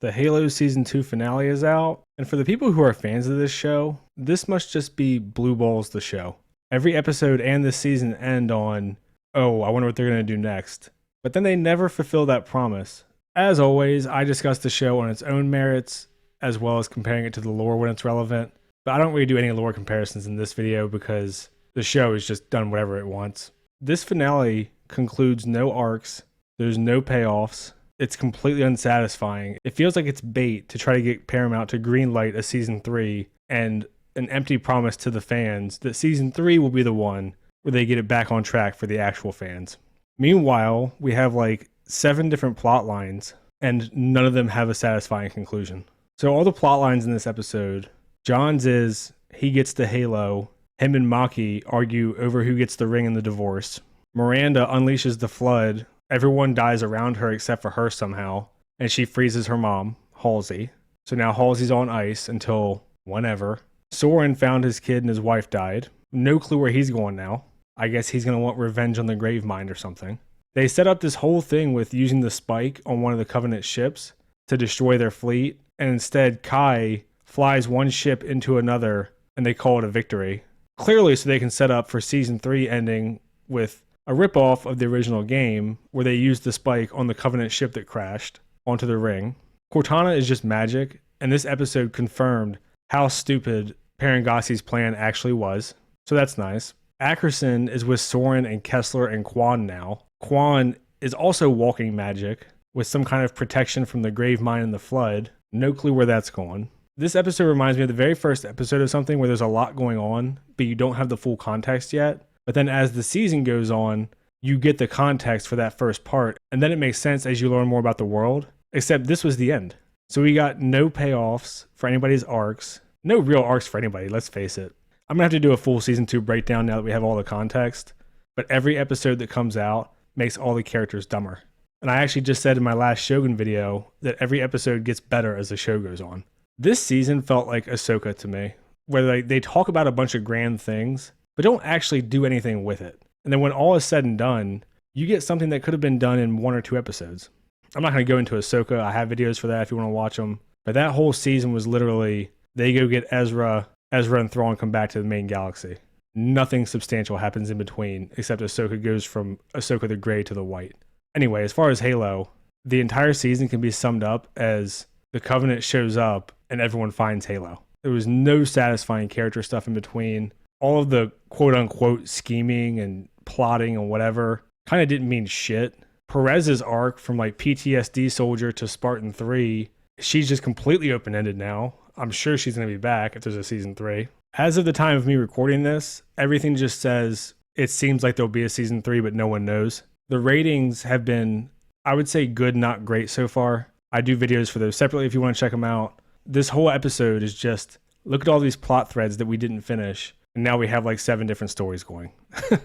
The Halo Season 2 finale is out, and for the people who are fans of this show, this must just be Blue Balls the show. Every episode and this season end on, oh, I wonder what they're going to do next. But then they never fulfill that promise. As always, I discuss the show on its own merits, as well as comparing it to the lore when it's relevant. But I don't really do any lore comparisons in this video because the show has just done whatever it wants. This finale concludes no arcs, there's no payoffs, it's completely unsatisfying. It feels like it's bait to try to get Paramount to greenlight a season 3 and an empty promise to the fans that season 3 will be the one where they get it back on track for the actual fans. Meanwhile, we have like 7 different plot lines and none of them have a satisfying conclusion. So all the plot lines in this episode, John's is he gets the Halo, him and Makee argue over who gets the ring in the divorce. Miranda unleashes the flood, everyone dies around her except for her somehow, and she freezes her mom, Halsey. So now Halsey's on ice until whenever. Soren found his kid and his wife died. No clue where he's going now. I guess he's going to want revenge on the Gravemind or something. They set up this whole thing with using the spike on one of the Covenant ships to destroy their fleet, and instead Kai flies one ship into another and they call it a victory. Clearly so they can set up for season 3 ending with a ripoff of the original game where they used the spike on the Covenant ship that crashed onto the ring. Cortana is just magic, and this episode confirmed how stupid Parangassi's plan actually was, so that's nice. Ackerson is with Soren and Kessler and Quan now. Quan is also walking magic with some kind of protection from the Gravemind and the Flood. No clue where that's going. This episode reminds me of the very first episode of something where there's a lot going on, but you don't have the full context yet. But then as the season goes on, you get the context for that first part, and then it makes sense as you learn more about the world, except this was the end. So we got no payoffs for anybody's arcs, no real arcs for anybody, let's face it. I'm gonna have to do a full season 2 breakdown now that we have all the context, but every episode that comes out makes all the characters dumber. And I actually just said in my last Shogun video that every episode gets better as the show goes on. This season felt like Ahsoka to me, where they talk about a bunch of grand things, but don't actually do anything with it. And then when all is said and done, you get something that could have been done in 1 or 2 episodes. I'm not going to go into Ahsoka. I have videos for that if you want to watch them. But that whole season was literally, they go get Ezra and Thrawn come back to the main galaxy. Nothing substantial happens in between, except Ahsoka goes from Ahsoka the Grey to the White. Anyway, as far as Halo, the entire season can be summed up as the Covenant shows up and everyone finds Halo. There was no satisfying character stuff in between. All of the quote-unquote scheming and plotting and whatever kind of didn't mean shit. Perez's arc from like PTSD soldier to Spartan 3, she's just completely open-ended now. I'm sure she's going to be back if there's a season 3. As of the time of me recording this, everything just says it seems like there'll be a season 3, but no one knows. The ratings have been, I would say, good, not great so far. I do videos for those separately if you want to check them out. This whole episode is just, look at all these plot threads that we didn't finish. And now we have like 7 different stories going. So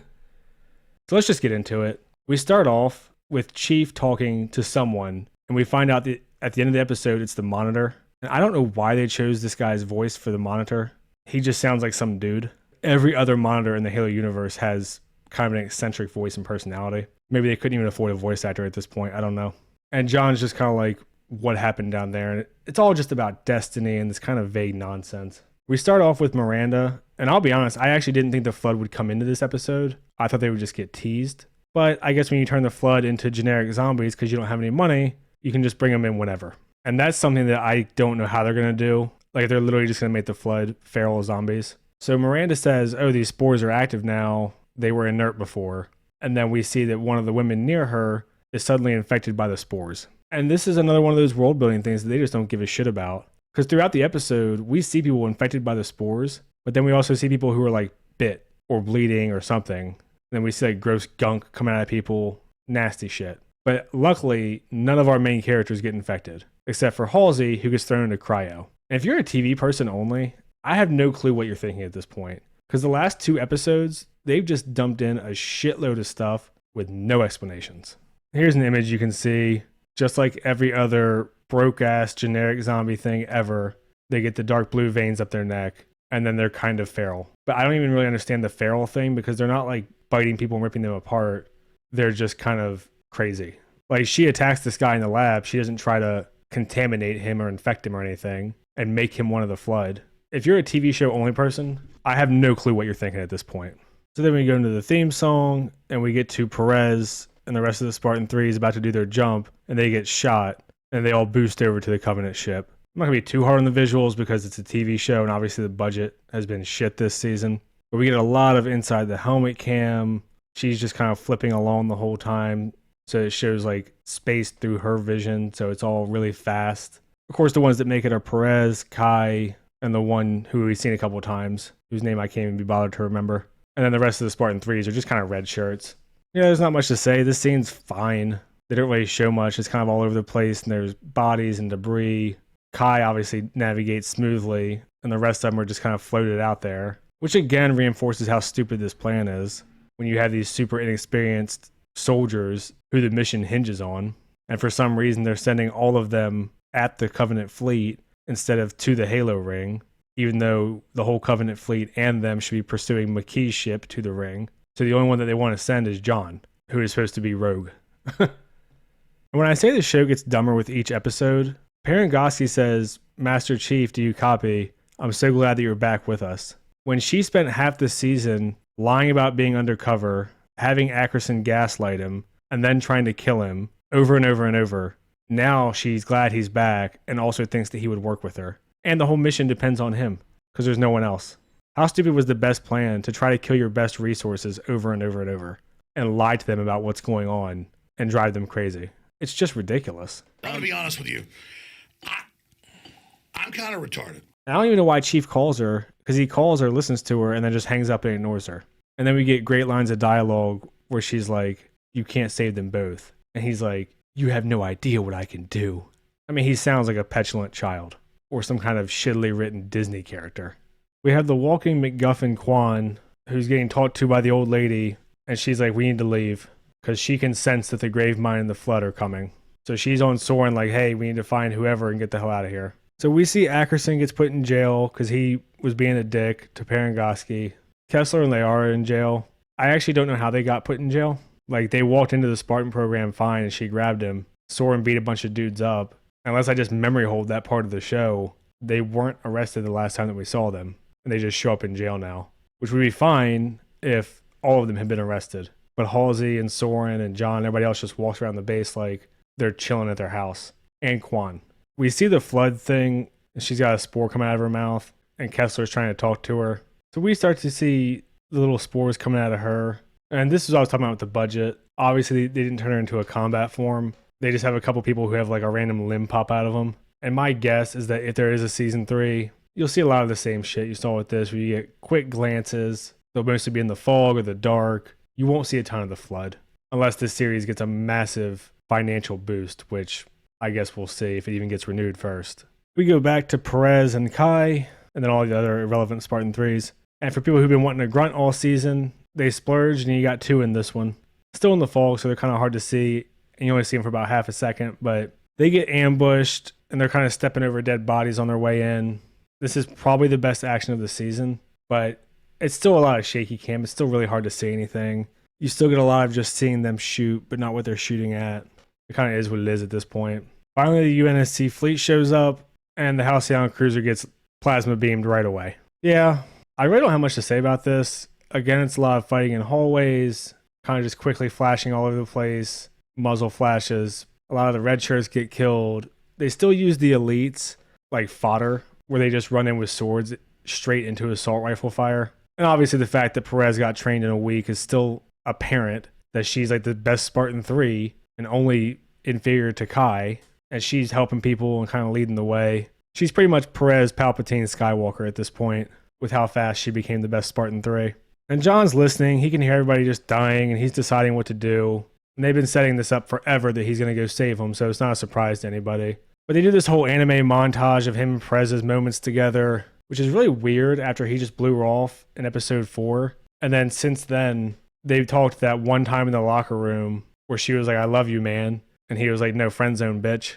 let's just get into it. We start off with Chief talking to someone, and we find out that at the end of the episode, it's the Monitor. And I don't know why they chose this guy's voice for the Monitor. He just sounds like some dude. Every other Monitor in the Halo universe has kind of an eccentric voice and personality. Maybe they couldn't even afford a voice actor at this point. I don't know. And John's just kind of like, what happened down there? And it's all just about destiny and this kind of vague nonsense. We start off with Miranda, and I'll be honest, I actually didn't think the Flood would come into this episode. I thought they would just get teased. But I guess when you turn the Flood into generic zombies because you don't have any money, you can just bring them in whenever. And that's something that I don't know how they're going to do. Like, they're literally just going to make the Flood feral zombies. So Miranda says, oh, these spores are active now. They were inert before. And then we see that one of the women near her is suddenly infected by the spores. And this is another one of those world building things that they just don't give a shit about. Because throughout the episode, we see people infected by the spores, but then we also see people who are like bit or bleeding or something. And then we see like gross gunk coming out of people, nasty shit. But luckily, none of our main characters get infected, except for Halsey, who gets thrown into cryo. And if you're a TV person only, I have no clue what you're thinking at this point. Because the last 2 episodes, they've just dumped in a shitload of stuff with no explanations. Here's an image you can see, just like every other broke-ass generic zombie thing ever, they get the dark blue veins up their neck, and then they're kind of feral. But I don't even really understand the feral thing because they're not like biting people and ripping them apart. They're just kind of crazy. Like, she attacks this guy in the lab. She doesn't try to contaminate him or infect him or anything and make him one of the Flood. If you're a TV show only person, I have no clue what you're thinking at this point. So then we go into the theme song and we get to Perez and the rest of the Spartan 3 is about to do their jump and they get shot and they all boost over to the Covenant ship. I'm not going to be too hard on the visuals because it's a TV show and obviously the budget has been shit this season. But we get a lot of inside the helmet cam. She's just kind of flipping along the whole time. So it shows like space through her vision. So it's all really fast. Of course, the ones that make it are Perez, Kai, and the one who we've seen a couple of times, whose name I can't even be bothered to remember. And then the rest of the Spartan 3s are just kind of red shirts. Yeah, there's not much to say. This scene's fine. They don't really show much. It's kind of all over the place, and there's bodies and debris. Kai obviously navigates smoothly, and the rest of them are just kind of floated out there, which again reinforces how stupid this plan is when you have these super inexperienced soldiers who the mission hinges on, and for some reason they're sending all of them at the Covenant fleet instead of to the Halo ring, even though the whole Covenant fleet and them should be pursuing Makee's ship to the ring. So the only one that they want to send is John, who is supposed to be rogue. And when I say the show gets dumber with each episode, Parangoski says, "Master Chief, do you copy? I'm so glad that you're back with us." When she spent half the season lying about being undercover, having Ackerson gaslight him, and then trying to kill him over and over and over, now she's glad he's back and also thinks that he would work with her. And the whole mission depends on him because there's no one else. How stupid was the best plan to try to kill your best resources over and over and over and lie to them about what's going on and drive them crazy? It's just ridiculous. I'm going to be honest with you. I'm kind of retarded. I don't even know why Chief calls her, because he calls her, listens to her, and then just hangs up and ignores her. And then we get great lines of dialogue where she's like, "You can't save them both." And he's like, "You have no idea what I can do." I mean, he sounds like a petulant child or some kind of shittily written Disney character. We have the walking MacGuffin Quan, who's getting talked to by the old lady, and she's like, "We need to leave," because she can sense that the Gravemind and the Flood are coming. So she's on Soren like, "Hey, we need to find whoever and get the hell out of here." So we see Ackerson gets put in jail because he was being a dick to Parangoski. Kessler and Leia are in jail. I actually don't know how they got put in jail. Like, they walked into the Spartan program fine and she grabbed him. Soren beat a bunch of dudes up. Unless I just memory hold that part of the show, they weren't arrested the last time that we saw them. And they just show up in jail now. Which would be fine if all of them had been arrested. But Halsey and Soren and John, everybody else just walks around the base like they're chilling at their house. And Quan. We see the Flood thing, and she's got a spore coming out of her mouth, and Kessler's trying to talk to her. So we start to see the little spores coming out of her. And this is what I was talking about with the budget. Obviously, they didn't turn her into a combat form. They just have a couple people who have like a random limb pop out of them. And my guess is that if there is a season 3, you'll see a lot of the same shit you saw with this, where you get quick glances. They'll mostly be in the fog or the dark. You won't see a ton of the Flood, unless this series gets a massive financial boost, which I guess we'll see if it even gets renewed first. We go back to Perez and Kai, and then all the other irrelevant Spartan 3s. And for people who've been wanting to grunt all season, they splurged, and you got 2 in this one. Still in the fog, so they're kind of hard to see, and you only see them for about half a second, but they get ambushed, and they're kind of stepping over dead bodies on their way in. This is probably the best action of the season, but it's still a lot of shaky cam. It's still really hard to see anything. You still get a lot of just seeing them shoot, but not what they're shooting at. It kind of is what it is at this point. Finally, the UNSC fleet shows up, and the Halcyon cruiser gets plasma beamed right away. Yeah, I really don't have much to say about this. Again, it's a lot of fighting in hallways, kind of just quickly flashing all over the place, muzzle flashes. A lot of the red shirts get killed. They still use the elites like fodder, where they just run in with swords straight into assault rifle fire. And obviously the fact that Perez got trained in a week is still apparent, that she's like the best Spartan 3 and only inferior to Kai, and she's helping people and kind of leading the way. She's pretty much Perez Palpatine Skywalker at this point, with how fast she became the best Spartan 3. And John's listening. He can hear everybody just dying, and he's deciding what to do. And they've been setting this up forever that he's going to go save them, so it's not a surprise to anybody. But they do this whole anime montage of him and Perez's moments together, which is really weird after he just blew her off in episode 4. And then since then, they've talked that one time in the locker room where she was like, "I love you, man." And he was like, "No, friend zone, bitch."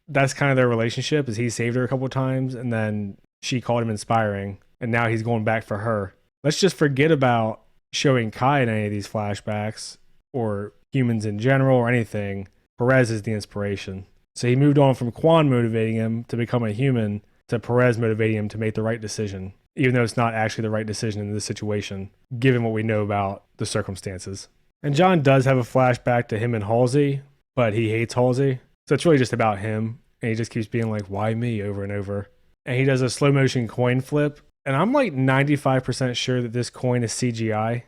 That's kind of their relationship, is he saved her a couple of times, and then she called him inspiring, and now he's going back for her. Let's just forget about showing Kai in any of these flashbacks, or humans in general, or anything. Perez is the inspiration. So he moved on from Quan motivating him to become a human to Perez motivating him to make the right decision, even though it's not actually the right decision in this situation, given what we know about the circumstances. And John does have a flashback to him and Halsey, but he hates Halsey. So it's really just about him. And he just keeps being like, why me, over and over. And he does a slow motion coin flip. And I'm like 95% sure that this coin is CGI.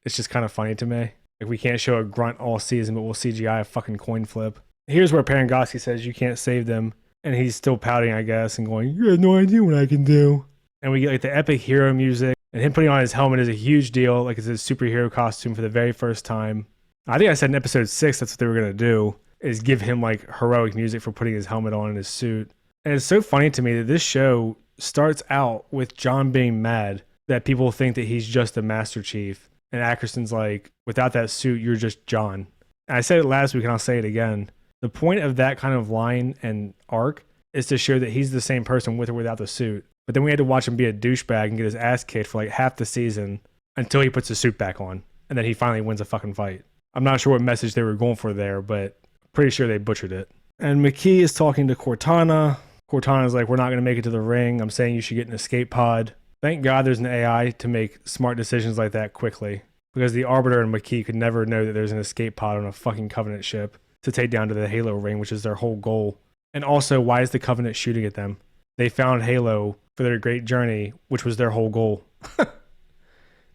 It's just kind of funny to me. Like, we can't show a grunt all season, but we'll CGI a fucking coin flip. Here's where Parengoski says you can't save them. And he's still pouting, I guess, and going, you have no idea what I can do. And we get like the epic hero music. And him putting on his helmet is a huge deal. Like, it's his superhero costume for the very first time. I think I said in episode 6 that's what they were going to do, is give him like heroic music for putting his helmet on and his suit. And it's so funny to me that this show starts out with John being mad that people think that he's just a Master Chief. And Ackerson's like, without that suit, you're just John. And I said it last week and I'll say it again. The point of that kind of line and arc is to show that he's the same person with or without the suit. But then we had to watch him be a douchebag and get his ass kicked for like half the season until he puts the suit back on. And then he finally wins a fucking fight. I'm not sure what message they were going for there, but pretty sure they butchered it. And Makee is talking to Cortana. Cortana's like, we're not going to make it to the ring. I'm saying you should get an escape pod. Thank God there's an AI to make smart decisions like that quickly. Because the Arbiter and Makee could never know that there's an escape pod on a fucking Covenant ship to take down to the Halo ring, which is their whole goal. And also, why is the Covenant shooting at them? They found Halo for their great journey, which was their whole goal.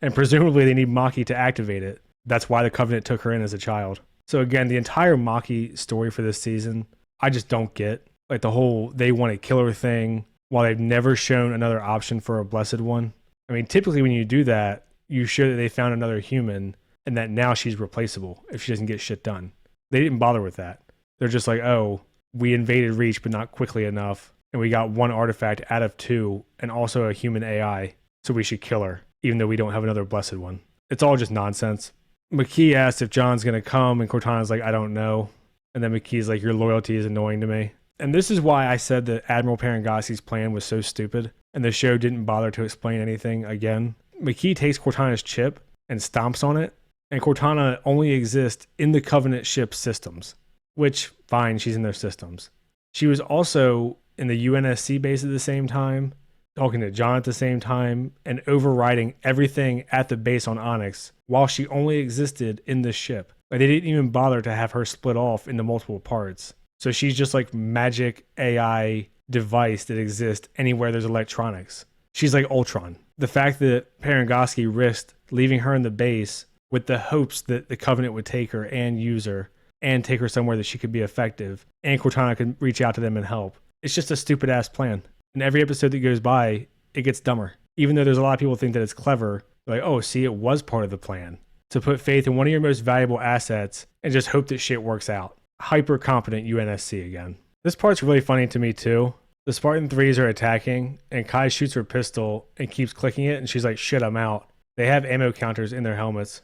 And presumably they need Makee to activate it. That's why the Covenant took her in as a child. So again, the entire Makee story for this season, I just don't get. Like the whole they want to kill her thing, while they've never shown another option for a blessed one. I mean, typically when you do that, you show that they found another human and that now she's replaceable if she doesn't get shit done. They didn't bother with that. They're just like, oh, we invaded Reach, but not quickly enough. And we got one artifact out of 2 and also a human AI. So we should kill her, even though we don't have another blessed one. It's all just nonsense. Makee asks if John's going to come, and Cortana's like, I don't know. And then Makee's like, your loyalty is annoying to me. And this is why I said that Admiral Parengoski's plan was so stupid, and the show didn't bother to explain anything again. Makee takes Cortana's chip and stomps on it, and Cortana only exists in the Covenant ship systems, which, fine, she's in their systems. She was also in the UNSC base at the same time, talking to John at the same time, and overriding everything at the base on Onyx while she only existed in the ship. Like, they didn't even bother to have her split off into multiple parts. So she's just like magic AI device that exists anywhere there's electronics. She's like Ultron. The fact that Parengoski risked leaving her in the base with the hopes that the Covenant would take her and use her and take her somewhere that she could be effective and Cortana could reach out to them and help. It's just a stupid ass plan. And every episode that goes by, it gets dumber. Even though there's a lot of people who think that it's clever, like, oh, see, it was part of the plan to put faith in one of your most valuable assets and just hope that shit works out. Hyper competent UNSC again. This part's really funny to me too. The Spartan 3s are attacking and Kai shoots her pistol and keeps clicking it and she's like, shit, I'm out. They have ammo counters in their helmets.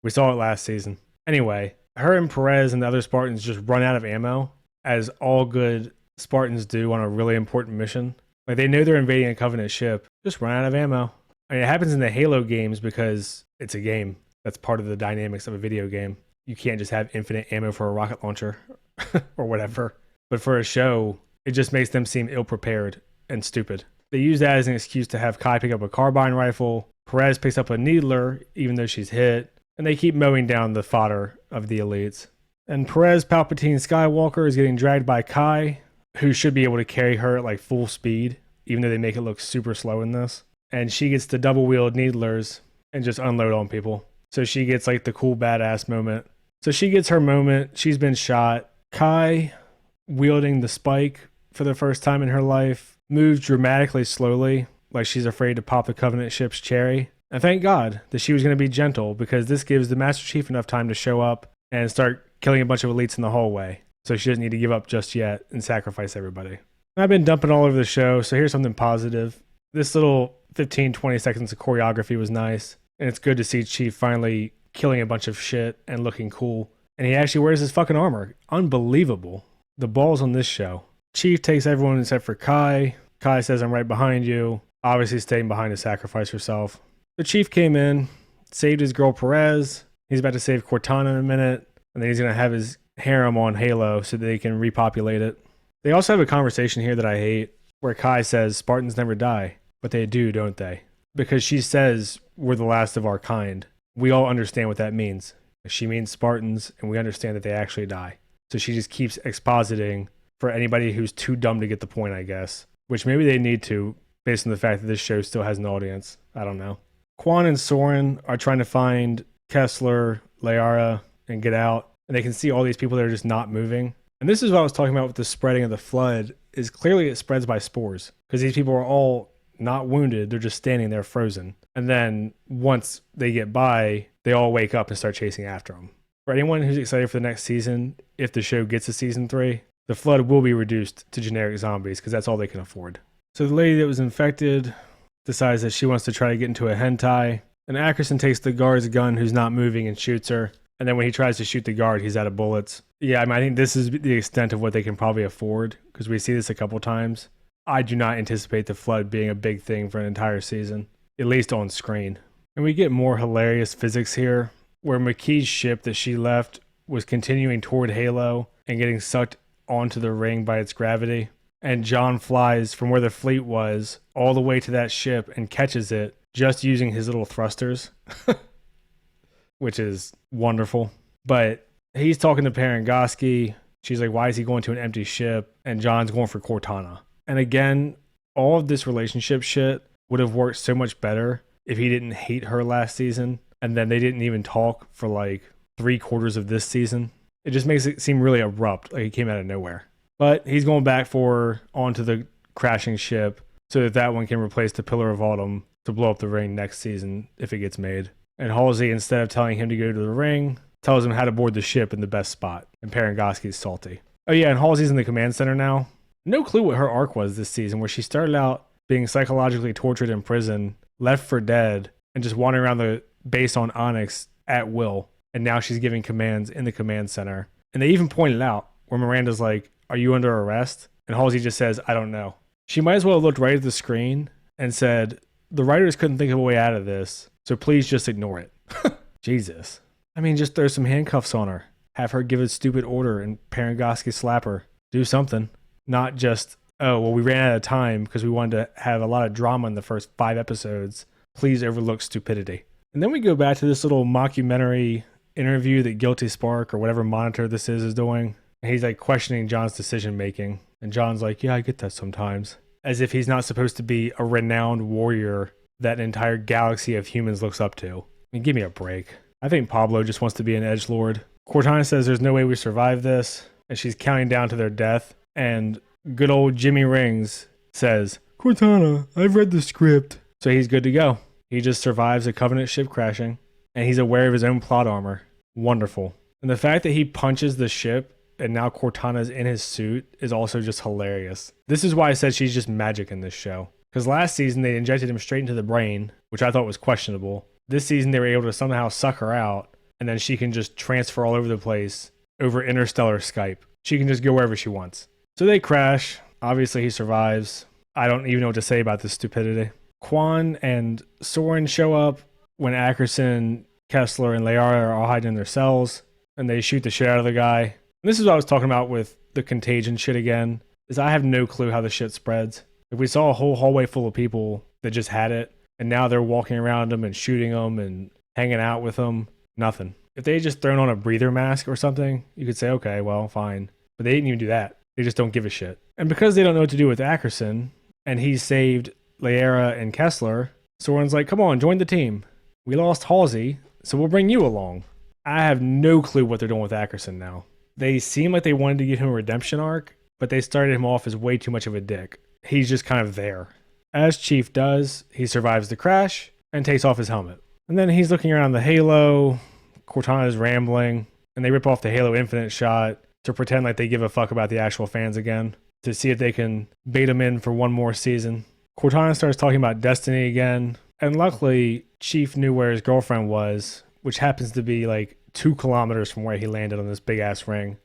We saw it last season. Anyway, her and Perez and the other Spartans just run out of ammo, as all good Spartans do on a really important mission. Like, they know they're invading a Covenant ship, just run out of ammo. I mean, it happens in the Halo games because it's a game. That's part of the dynamics of a video game. You can't just have infinite ammo for a rocket launcher or whatever. But for a show, it just makes them seem ill-prepared and stupid. They use that as an excuse to have Kai pick up a carbine rifle. Perez picks up a needler, even though she's hit. And they keep mowing down the fodder of the elites. And Perez Palpatine Skywalker is getting dragged by Kai, who should be able to carry her at like full speed, even though they make it look super slow in this. And she gets to double-wield needlers and just unload on people. So she gets like the cool badass moment. So she gets her moment. She's been shot. Kai, wielding the spike for the first time in her life, moves dramatically slowly, like she's afraid to pop the Covenant ship's cherry. And thank God that she was going to be gentle, because this gives the Master Chief enough time to show up and start killing a bunch of elites in the hallway. So she doesn't need to give up just yet and sacrifice everybody. And I've been dumping all over the show, so here's something positive. This little 15-20 seconds of choreography was nice. And it's good to see Chief finally killing a bunch of shit and looking cool. And he actually wears his fucking armor. Unbelievable. The balls on this show. Chief takes everyone except for Kai. Kai says, I'm right behind you. Obviously staying behind to sacrifice herself. The Chief came in, saved his girl Perez. He's about to save Cortana in a minute. And then he's going to have his harem on Halo so that they can repopulate it. They also have a conversation here that I hate where Kai says Spartans never die, but they do, don't they? Because she says we're the last of our kind. We all understand what that means. She means Spartans, and we understand that they actually die. So she just keeps expositing for anybody who's too dumb to get the point, I guess. Which maybe they need to, based on the fact that this show still has an audience. I don't know. Quan and Soren are trying to find Kessler, Layara, and get out. And they can see all these people that are just not moving. And this is what I was talking about with the spreading of the flood, is clearly it spreads by spores. Because these people are all not wounded, they're just standing there frozen. And then once they get by, they all wake up and start chasing after them. For anyone who's excited for the next season, if the show gets to season 3, the flood will be reduced to generic zombies because that's all they can afford. So the lady that was infected decides that she wants to try to get into a hentai. And Ackerson takes the guard's gun who's not moving and shoots her. And then when he tries to shoot the guard, he's out of bullets. Yeah, I mean, I think this is the extent of what they can probably afford because we see this a couple times. I do not anticipate the flood being a big thing for an entire season, at least on screen. And we get more hilarious physics here, where Makee's ship that she left was continuing toward Halo and getting sucked onto the ring by its gravity. And John flies from where the fleet was all the way to that ship and catches it just using his little thrusters, which is wonderful. But he's talking to Parangoski. She's like, why is he going to an empty ship? And John's going for Cortana. And again, all of this relationship shit would have worked so much better if he didn't hate her last season. And then they didn't even talk for like 3/4 of this season. It just makes it seem really abrupt, like he came out of nowhere. But he's going back for onto the crashing ship so that that one can replace the Pillar of Autumn to blow up the ring next season if it gets made. And Halsey, instead of telling him to go to the ring, tells him how to board the ship in the best spot. And Parangoski's salty. Oh yeah, and Halsey's in the command center now. No clue what her arc was this season, where she started out being psychologically tortured in prison, left for dead, and just wandering around the base on Onyx at will. And now she's giving commands in the command center. And they even pointed out where Miranda's like, are you under arrest? And Halsey just says, I don't know. She might as well have looked right at the screen and said, the writers couldn't think of a way out of this, so please just ignore it. Jesus. I mean, just throw some handcuffs on her. Have her give a stupid order and Parangoski slap her. Do something. Not just, oh, well, we ran out of time because we wanted to have a lot of drama in the first 5 episodes. Please overlook stupidity. And then we go back to this little mockumentary interview that Guilty Spark or whatever monitor this is doing. And he's like questioning John's decision making. And John's like, yeah, I get that sometimes. As if he's not supposed to be a renowned warrior that an entire galaxy of humans looks up to. I mean, give me a break. I think Pablo just wants to be an edgelord. Cortana says there's no way we survive this. And she's counting down to their death. And good old Jimmy Rings says, Cortana, I've read the script. So he's good to go. He just survives a Covenant ship crashing. And he's aware of his own plot armor. Wonderful. And the fact that he punches the ship and now Cortana's in his suit is also just hilarious. This is why I said she's just magic in this show. Because last season they injected him straight into the brain, which I thought was questionable. This season they were able to somehow suck her out, and then she can just transfer all over the place over interstellar Skype. She can just go wherever she wants. So they crash. Obviously he survives. I don't even know what to say about this stupidity. Quan and Soren show up when Ackerson, Kessler, and Layara are all hiding in their cells, and they shoot the shit out of the guy. And this is what I was talking about with the contagion shit again, is I have no clue how the shit spreads. If we saw a whole hallway full of people that just had it, and now they're walking around them and shooting them and hanging out with them, nothing. If they had just thrown on a breather mask or something, you could say, okay, well, fine. But they didn't even do that. They just don't give a shit. And because they don't know what to do with Ackerson, and he saved Layara and Kessler, Soren's like, come on, join the team. We lost Halsey, so we'll bring you along. I have no clue what they're doing with Ackerson now. They seem like they wanted to give him a redemption arc, but they started him off as way too much of a dick. He's just kind of there. As Chief does, he survives the crash and takes off his helmet. And then he's looking around the Halo, Cortana's rambling, and they rip off the Halo Infinite shot to pretend like they give a fuck about the actual fans again, to see if they can bait them in for one more season. Cortana starts talking about Destiny again, and luckily, Chief knew where his girlfriend was, which happens to be like 2 kilometers from where he landed on this big-ass ring.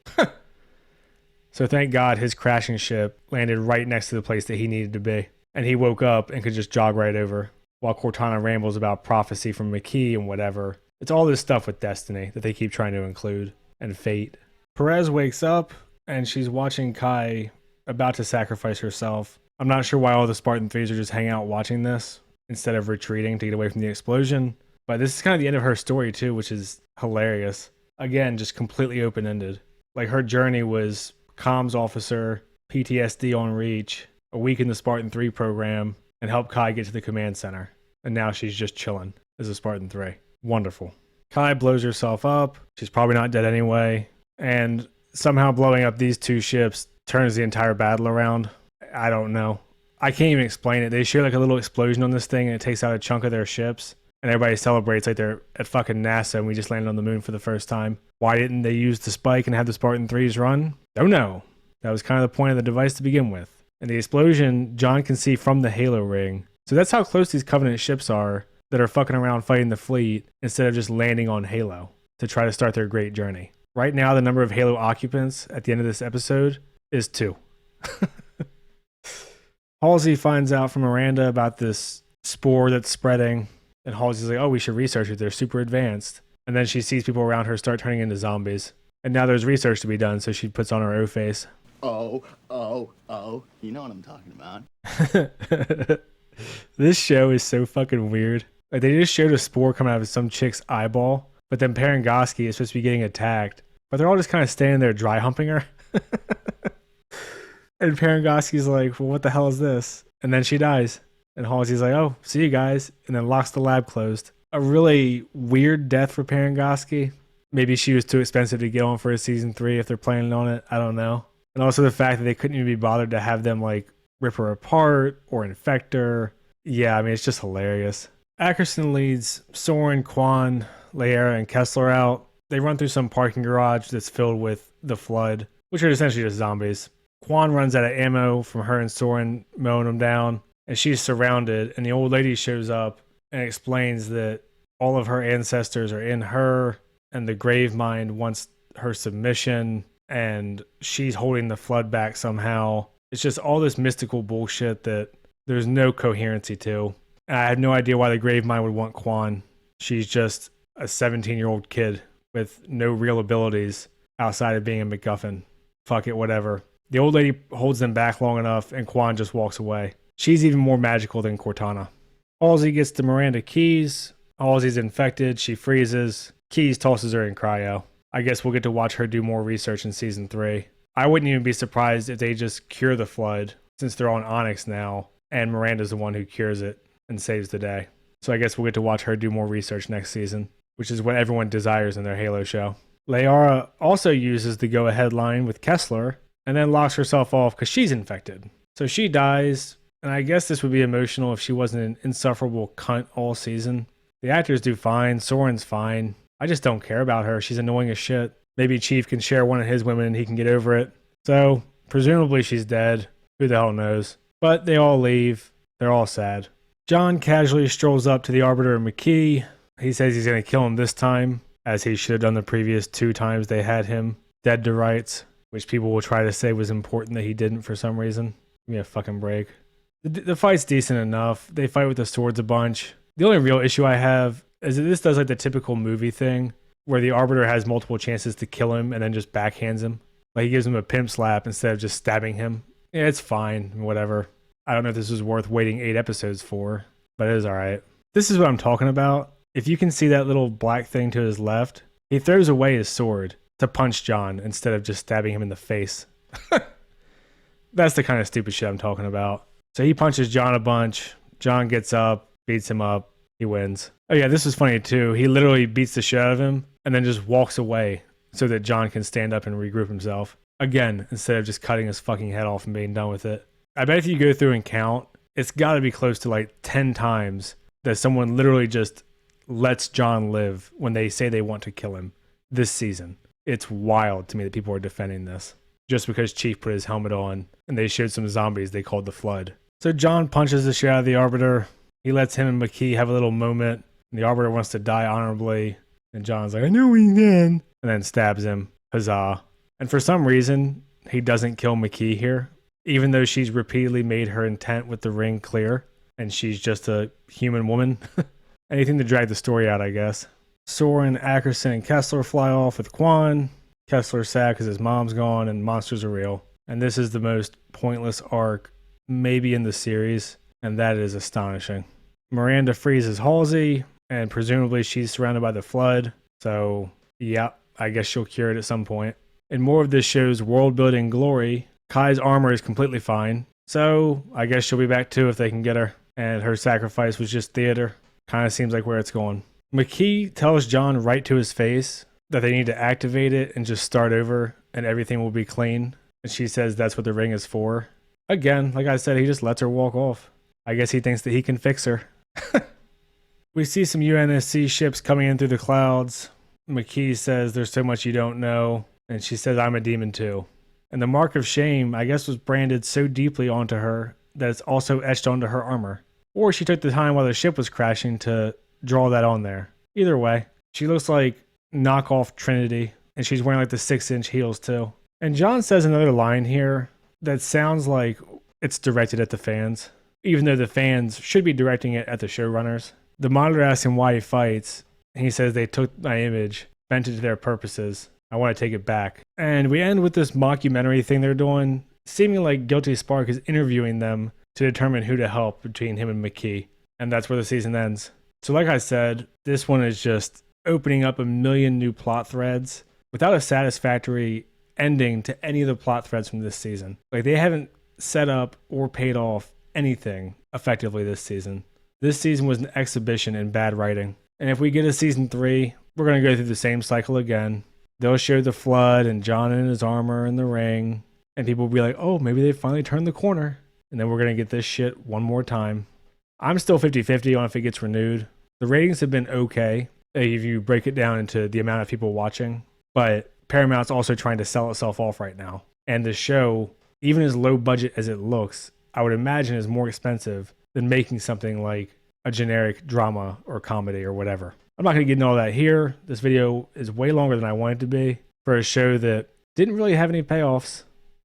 So thank God his crashing ship landed right next to the place that he needed to be. And he woke up and could just jog right over, while Cortana rambles about prophecy from Makee and whatever. It's all this stuff with Destiny that they keep trying to include. and fate. Perez wakes up and she's watching Kai about to sacrifice herself. I'm not sure why all the Spartan 3s are just hanging out watching this instead of retreating to get away from the explosion. But this is kind of the end of her story too, which is hilarious. Again, just completely open-ended. Like her journey was comms officer, PTSD on Reach, a week in the Spartan 3 program, and help Kai get to the command center. And now she's just chilling as a Spartan 3. Wonderful. Kai blows herself up. She's probably not dead anyway. And somehow blowing up these two ships turns the entire battle around. I don't know. I can't even explain it. They share like a little explosion on this thing and it takes out a chunk of their ships. And everybody celebrates like they're at fucking NASA and we just landed on the moon for the first time. Why didn't they use the spike and have the Spartan 3s run? Don't know. That was kind of the point of the device to begin with. And the explosion, John can see from the Halo ring. So that's how close these Covenant ships are that are fucking around fighting the fleet instead of just landing on Halo to try to start their great journey. Right now, the number of Halo occupants at the end of this episode is 2. Halsey finds out from Miranda about this spore that's spreading. And Halsey's like, oh, we should research it. They're super advanced. And then she sees people around her start turning into zombies. And now there's research to be done, so she puts on her O face. Oh. You know what I'm talking about. This show is so fucking weird. Like, they just showed a spore coming out of some chick's eyeball, but then Parangoski is supposed to be getting attacked. But they're all just kind of standing there dry humping her. And Parangoski's like, well, what the hell is this? And then she dies. And Halsey's like, oh, see you guys. And then locks the lab closed. A really weird death for Parangoski. Maybe she was too expensive to get on for a season 3 if they're planning on it. I don't know. And also the fact that they couldn't even be bothered to have them like rip her apart or infect her. Yeah, I mean, it's just hilarious. Ackerson leads Soren, Quan, Leera, and Kessler out. They run through some parking garage that's filled with the Flood, which are essentially just zombies. Quan runs out of ammo from her and Soren mowing them down, and she's surrounded, and the old lady shows up and explains that all of her ancestors are in her, and the grave mind wants her submission, and she's holding the Flood back somehow. It's just all this mystical bullshit that there's no coherency to. And I have no idea why the grave mind would want Quan. She's just a 17-year-old kid with no real abilities outside of being a MacGuffin. Fuck it, whatever. The old lady holds them back long enough, and Quan just walks away. She's even more magical than Cortana. Halsey gets the Miranda keys. Halsey's infected. She freezes. Keys tosses her in cryo. I guess we'll get to watch her do more research in season 3. I wouldn't even be surprised if they just cure the Flood, since they're on Onyx now, and Miranda's the one who cures it and saves the day. So I guess we'll get to watch her do more research next season, which is what everyone desires in their Halo show. Leera also uses the go-ahead line with Kessler, and then locks herself off because she's infected. So she dies, and I guess this would be emotional if she wasn't an insufferable cunt all season. The actors do fine, Soren's fine. I just don't care about her. She's annoying as shit. Maybe Chief can share one of his women and he can get over it. So, presumably she's dead. Who the hell knows? But they all leave. They're all sad. John casually strolls up to the Arbiter and Makee. He says he's going to kill him this time, as he should have done the previous 2 times they had him dead to rights, which people will try to say was important that he didn't for some reason. Give me a fucking break. The fight's decent enough. They fight with the swords a bunch. The only real issue I have is that this does like the typical movie thing where the Arbiter has multiple chances to kill him and then just backhands him. Like he gives him a pimp slap instead of just stabbing him. Yeah, it's fine. Whatever. I don't know if this was worth waiting 8 episodes for, but it is alright. This is what I'm talking about. If you can see that little black thing to his left, he throws away his sword to punch John instead of just stabbing him in the face. That's the kind of stupid shit I'm talking about. So he punches John a bunch. John gets up, beats him up. He wins. Oh yeah, this was funny too. He literally beats the shit out of him and then just walks away so that John can stand up and regroup himself. Again, instead of just cutting his fucking head off and being done with it. I bet if you go through and count, it's got to be close to like 10 times that someone literally just lets John live when they say they want to kill him this season. It's wild to me that people are defending this just because Chief put his helmet on and they showed some zombies they called the Flood. So John punches the shit out of the Arbiter. He lets him and Makee have a little moment. And the Arbiter wants to die honorably. And John's like, I know we can. And then stabs him. Huzzah. And for some reason, he doesn't kill Makee here, even though she's repeatedly made her intent with the ring clear. And she's just a human woman. Anything to drag the story out, I guess. Soren, Ackerson, and Kessler fly off with Quan. Kessler's sad because his mom's gone and monsters are real. And this is the most pointless arc maybe in the series, and that is astonishing. Miranda freezes Halsey, and presumably she's surrounded by the flood. So, yeah, I guess she'll cure it at some point. In more of this show's world-building glory, Kai's armor is completely fine. So, I guess she'll be back too if they can get her. And her sacrifice was just theater. Kind of seems like where it's going. Makee tells John right to his face that they need to activate it and just start over and everything will be clean. And she says that's what the ring is for. Again, like I said, he just lets her walk off. I guess he thinks that he can fix her. We see some UNSC ships coming in through the clouds. Makee says there's so much you don't know. And she says I'm a demon too. And the mark of shame, I guess, was branded so deeply onto her that it's also etched onto her armor. Or she took the time while the ship was crashing to draw that on there. Either way, she looks like knockoff Trinity. And she's wearing like the 6-inch heels too. And John says another line here that sounds like it's directed at the fans, even though the fans should be directing it at the showrunners. The monitor asks him why he fights, and he says they took my image, bent it to their purposes. I want to take it back. And we end with this mockumentary thing they're doing, seeming like Guilty Spark is interviewing them to determine who to help between him and Makee. And that's where the season ends. So like I said, this one is just opening up a million new plot threads without a satisfactory ending to any of the plot threads from this season. Like, they haven't set up or paid off anything effectively this season. This season was an exhibition in bad writing. And if we get a season 3, we're going to go through the same cycle again. They'll show the flood and John in his armor and the ring. And people will be like, oh, maybe they finally turned the corner. And then we're going to get this shit one more time. I'm still 50-50 on if it gets renewed. The ratings have been okay if you break it down into the amount of people watching. But Paramount's also trying to sell itself off right now. And the show, even as low budget as it looks, I would imagine is more expensive than making something like a generic drama or comedy or whatever. I'm not going to get into all that here. This video is way longer than I wanted to be for a show that didn't really have any payoffs.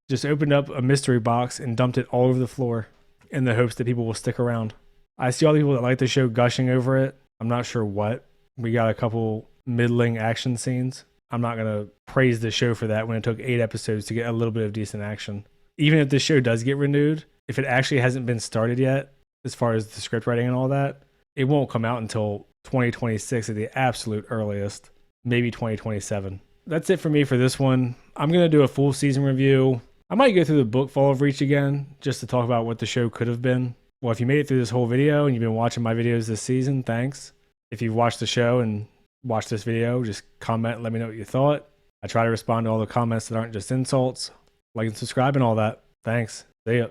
Just opened up a mystery box and dumped it all over the floor in the hopes that people will stick around. I see all the people that like the show gushing over it. I'm not sure what. We got a couple middling action scenes. I'm not going to praise the show for that when it took 8 episodes to get a little bit of decent action. Even if this show does get renewed, if it actually hasn't been started yet, as far as the script writing and all that, it won't come out until 2026 at the absolute earliest, maybe 2027. That's it for me for this one. I'm going to do a full season review. I might go through the book Fall of Reach again, just to talk about what the show could have been. Well, if you made it through this whole video and you've been watching my videos this season, thanks. If you've watched the show and watched this video, just comment and let me know what you thought. I try to respond to all the comments that aren't just insults. Like and subscribe and all that. Thanks. See ya.